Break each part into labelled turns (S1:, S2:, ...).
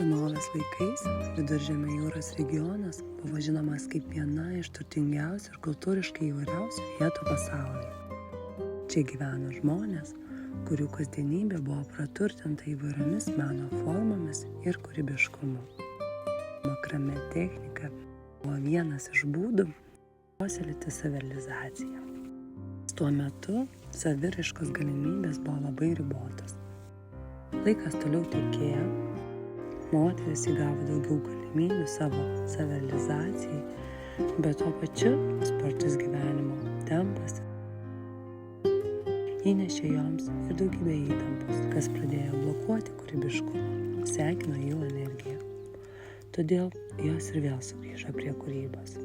S1: Senovės laikais Viduržemio jūros regionas buvo žinomas kaip viena iš turtingiausių ir kultūriškai įvairiausių vietų pasaulyje. Čia gyveno žmonės, kurių kasdienybė buvo praturtinta įvairiomis meno formomis ir kūrybiškumu. Makrame technika buvo vienas iš būdų puoselėti savirealizaciją. Tuo metu saviraiškos galimybės buvo labai ribotos. Laikas toliau tekėjo, moteris įgavo daugiau galimybių savo savirealizacijai, bet tuo pačiu spartus gyvenimo tempas įnešė joms ir daugybę įtampos, kas pradėjo blokuoti kūrybiškumą, sekino jų energiją. Todėl jos ir vėl sugrįžo prie kūrybos,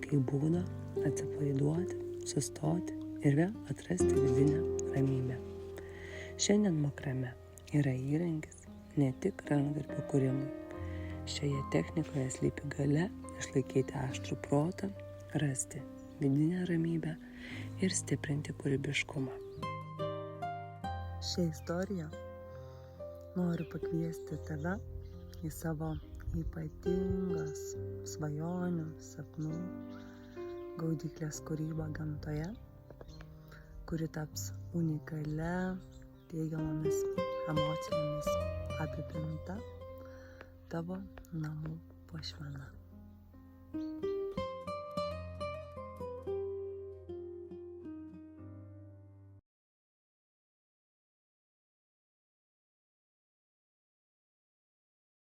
S1: kai būdo atsipalaiduoti, sustoti ir vėl atrasti vidinę ramybę. Šiandien makrame yra įrankis ne tik rankdarbių kūrimui. Šioje technikoje slypi galia išlaikyti aštrų protą, rasti vidinę ramybę ir stiprinti kūrybiškumą. Šią istoriją noriu pakviesti tave į savo ypatingas svajonių, sapnų, gaudyklės kūrybą gamtoje, kuri taps unikalia, teigiamomis emocijomis apipinta tavo namų puošmena.